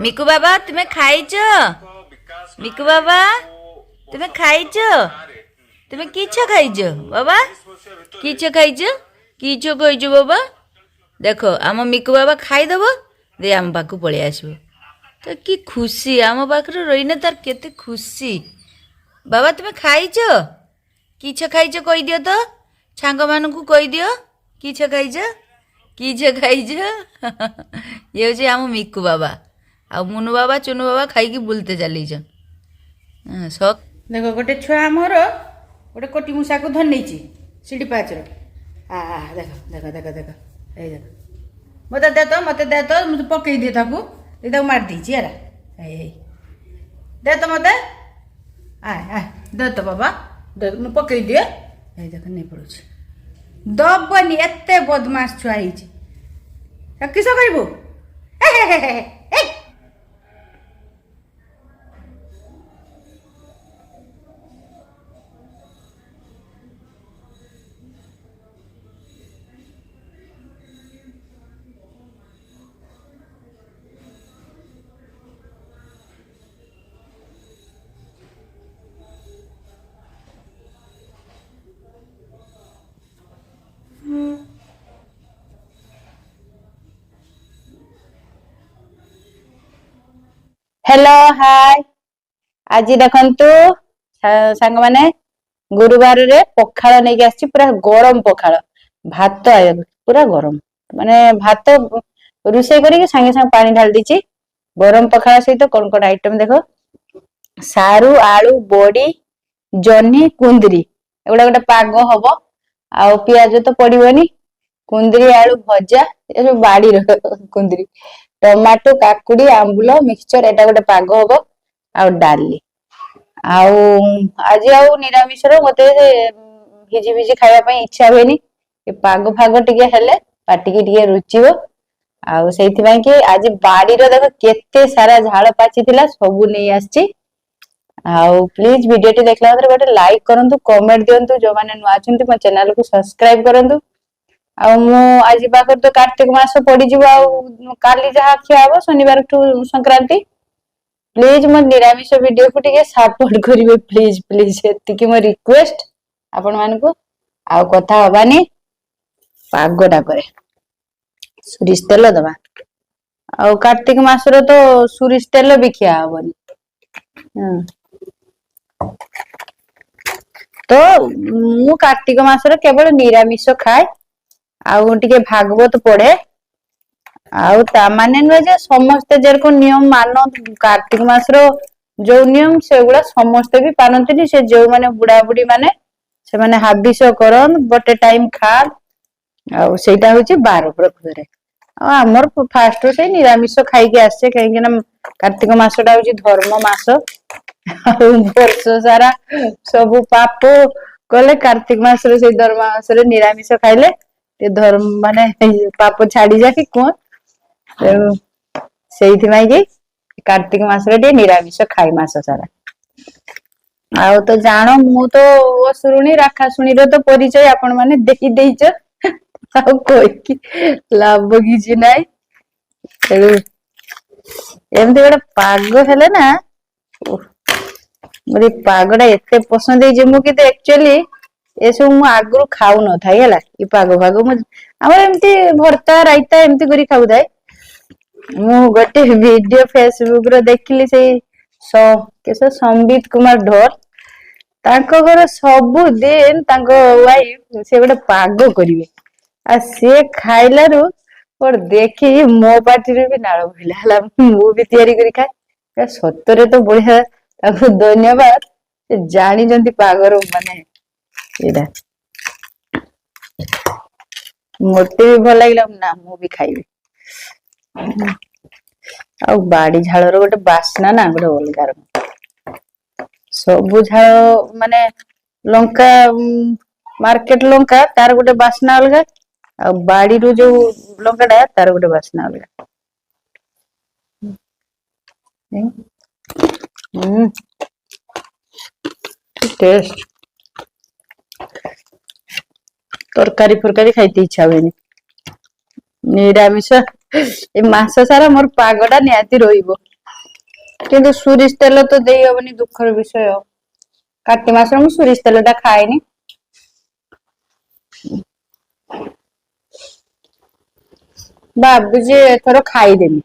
मिकु बाबा तुम्हें खाइच मिकु बाबा तुम्हें खाइच तुम्हें किछ खाइच बाबा किछ खाइच किछ खाइच बाबा देख आम मिकु बाबा खाईदेव दे आम पाक पलि आसब तो कि खुशी आम पाखे रहीने तार केते खुशी बाबा तुम्हें खाइच किछ खाइच कहीदियो तो छांग मानू कहीदियो किछ खाइच किछ खाइच ये हूँ आम मिकु बाबा आ मुनु बाबा चुनु बाबा खाई बुलते चली शौक देख गोटे छुआ आमर गोटे कोटी मूषा को धर नहीं सीढ़ी पाचर आ देख देख देख देख ये देख मत दे तो मुझे पकई दिए ताकू मार देची है दे तो मत आ दे तो बाबा दे मुझे पकई दिए ये देख नहीं पड़ुछ दबनी एत बदमाश छुआ किस करू हेलो हाय आज देखंतु सांग माने गुरुवार रे पखाळ नहीं आछि पूरा गरम पखाळ भात पूरा गरम माने भात रुसे करी संगे संगे पानी ढाल दीची गरम पखाळ सहित कोन कोन आइटम देखो सारू आलू बड़ी जन्नी कुंदरी एगुडा गोटे पाग हबो आ पियाज तो पड़िबनी कुंदरी आलू भजा ए सब बाड़ी कुंदरी टमाटो काकुड़ी आंबुल मिक्सचर एटा गोटे पाग हबो आ डाली आउ आज आउ निरामिष मते भिजी भिजी खाया पई इच्छा होनी पाग फाग टिके हेले पाटी की टिके रुचिबो आउ सेइथि पई कि आज बाड़ी रो देखो केते सारा झाड़ पाची थिला सबु नै आछि आउ प्लीज वीडियो टी देखला मात्र गोटे लाइक करंतु कमेंट दियंतु जो माने नुआ छंती मो चैनल को सब्सक्राइब करंतु आ मु आज बाकर तो कार्तिक मास पड़ी जीव आ काली जहा खिया हबो शनिवार टू संक्रांति प्लीज मो निरामिष वीडियो को टिके सपोर्ट करिवे प्लीज प्लीज एतिकी मो रिक्वेस्ट आपण मान को आ कथा हबानी पागोटा करे सुरिस तेल दबा आ कार्तिक मास रो तो सुरिस तेल भी खिया हबनी तो मु कार्तिक मास रो केवल निरामिष खाए आउ टिके भागवत पढ़े आउ ता माने न जे समस्त जेरको नियम मानो कार्तिक मास रो जो नियम सेगुड़ा समस्त भी पानंतिनी से जो माने बुढ़ा बुढ़ी माने से माने हाबिस करन गोटे टाइम खा आउ सेटा होची 12 प्रकृति रे आ हमर फास्ट से निरामिष खाई के आसे कहीं कि ना कार्तिक मासटा होची धर्म मास वर्ष सारा सब पाप कले कार्तिक मास रे से धर्म मास रे निरामिष खाइले ते धर्म माने पाप छाड़ी जा कि कोन सेइथि माई कि कार्तिक मास रे निरामिष खाई मास सारा आउ तो जानो मु तो असुरुणी राखा सुणी रो तो परिचय आपण माने देखि देइछ आउ कोइ कि लाभ किछि नाइ एमते गोटे पाग हेले ना मोर पागड़ा एते पसंद है जे मु कि एक्चुअली ए सब मु आगु खाऊ न थाई हला ई पाग भाग मु हमर एमती भरता राइता एमती करी खाऊ थाई मु गोटे वीडियो फेसबुक रो देखली से केस संबित कुमार ढोर तांको घर सब दिन तांको वाइफ से गोटे पाग करिवे आ से खाइलारु और देखी मो पार्टी रे भी नाळ भइला हला मु भी तयारी करी खाए सतरे तो बढ़िया ताको धन्यवाद जानी जंती पागर माने एदा मोटे भी भल लागला ना मु भी खाइबे आ बाड़ी झाड़ रो गोटे बासना ना गोटे अलगार सब झाड़ माने लंका मार्केट लंका तार गोटे बासना अलगा आ बाड़ी रो जो लंकाटा तार गोटे बासना अलगा टेस्ट तरकारी फरकारी खाइते इच्छा हुए निरामिष ए मास सारा मोर पागटा निहाती रहिबो। କିନ୍ତୁ ସୋରିଷ ତେଲ ତ ଦେଇ ହବନି, ଦୁଃଖର ବିଷୟ। କାର୍ତ୍ତିକ ମାସରେ ମୁଁ ସୋରିଷ ତେଲ ଟା ଖାଏନି। ଭାବୁଛି ଏଥର ଖାଇଦେବି,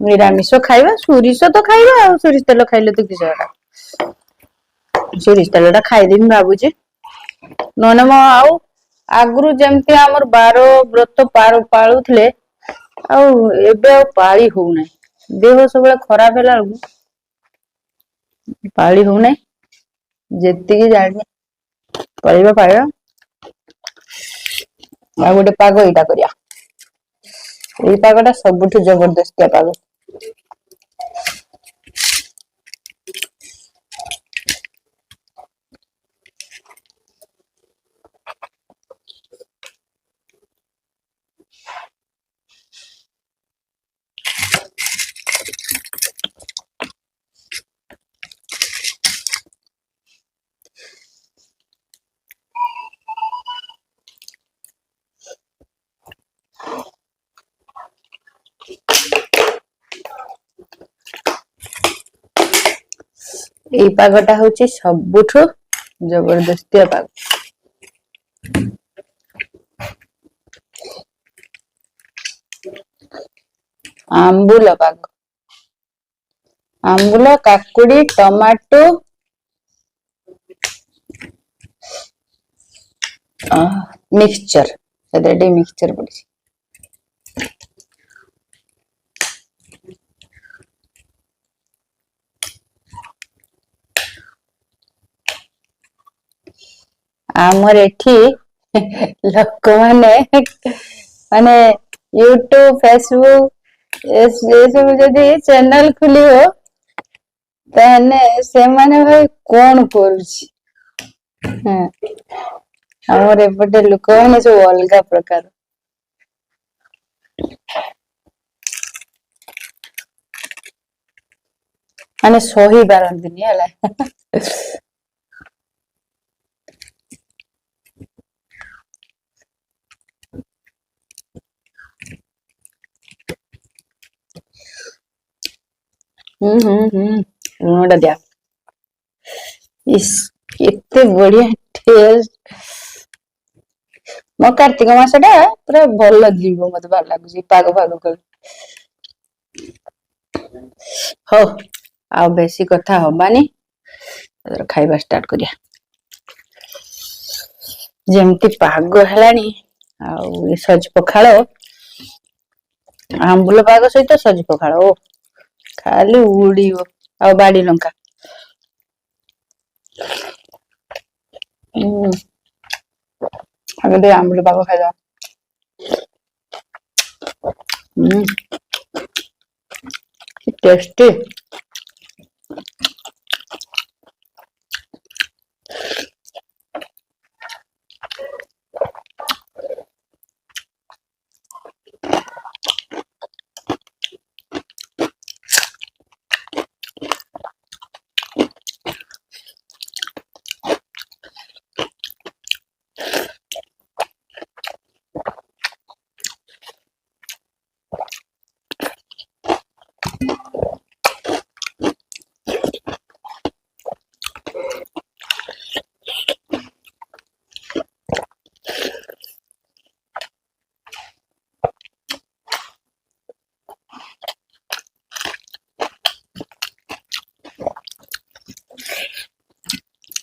ନିରାମିଷ ଖାଇବା, ସୋରିଷ ତ ଖାଇବା ଆଉ ସୋରିଷ ତେଲ ଖାଇଲେ ତ କିସ ହେଲା। ସୋରିଷ ତେଲ ଟା ଖାଇଦେବି ଭାବୁଛି, ନହେଲେ ମୁଁ ଆଉ ଆଗରୁ ଯେମିତି ଆମର ବାର ବ୍ରତ ପାଳୁଥିଲେ ଆଉ ଏବେ ଆଉ ପାଳି ହଉନାହିଁ। ଦେହ ସବୁବେଳେ ଖରାପ ହେଲା ବେଳକୁ ପାଳି ହଉନାହିଁ। ଯେତିକି ଜାଣି ପାଳିବା ପାଳିବା। ଆଉ ଗୋଟେ ପାଗ ଏଇଟା କରିବା, ଏଇ ପାଗଟା ସବୁଠୁ ଜବରଦସ୍ତିଆ ପାଗ। ଏଇ ପାଗଟା ହଉଛି ସବୁଠୁ ଜବରଦସ୍ତିଆ ପାଗ। ଆମ୍ବୁଲ ପାଗ, ଆମ୍ବୁଲ, କାକୁଡି, ଟମାଟୋ, ମିକ୍ସଚର, ସେଥିରେ ଟିକେ ମିକ୍ସଚର ପଡିଛି। ଆମର ଏଠି ଲୋକମାନେ ମାନେ ୟୁଟ୍ୟୁବ, ଫେସବୁକ ଏସବୁ ଯଦି ଚ୍ୟାନେଲ ଖୋଲିବ ତାହେଲେ ସେମାନେ ଭାଇ କଣ କରୁଛି। ହଁ, ଆମର ଏପଟେ ଲୋକମାନେ ସବୁ ଅଲଗା ପ୍ରକାର। ମାନେ ସହି ପାରନ୍ତିନି ହେଲା। ଲୁଣଟା ଦିଆ। ଇସ୍ କେତେ ବଢିଆ ଟେଷ୍ଟ। ମୋ କାର୍ତ୍ତିକ ମାସ ଟା ପୁରା ଭଲ ଯିବ ମତେ ଭଲ ଲାଗୁଛି ପାଗ ଫାଗ କଲେ। ହଉ ଆଉ ବେଶୀ କଥା ହବାନି, ଖାଇବା ଷ୍ଟାର୍ଟ କରିବା। ଯେମିତି ପାଗ ହେଲାଣି ଆଉ ଏ ସଜ ପଖାଳ, ଆମ୍ବୁଲ ପାଗ ସହିତ ସଜ ପଖାଳ ଓ ଖାଲି ଉଡିବ, ଆଉ ବାଡି ଲଙ୍କା। ଆଗେ ଟିକେ ଆମ୍ବୁଲ ପାଗ ଖାଇଦବା। କି ଟେଷ୍ଟି।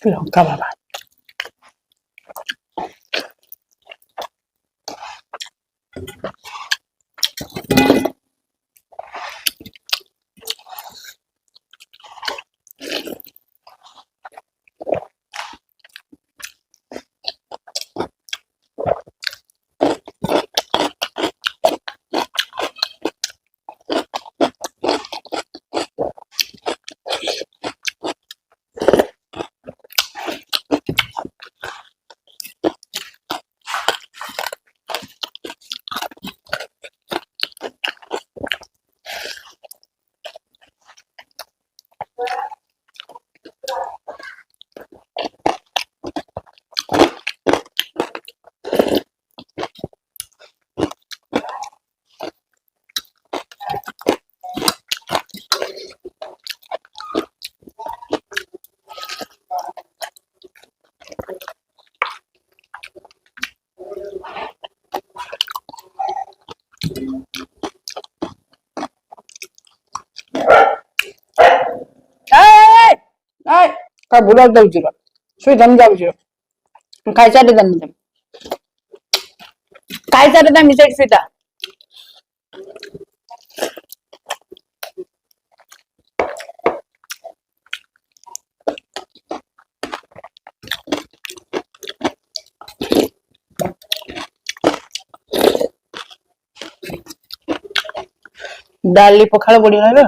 ଲଙ୍କା ବାବା। કા ભૂલા દઉં છું શું સમજાવું છું ખાઈ તમે કાઈ તમે મિસેટ સીતા દાલી પખાળ પડી ને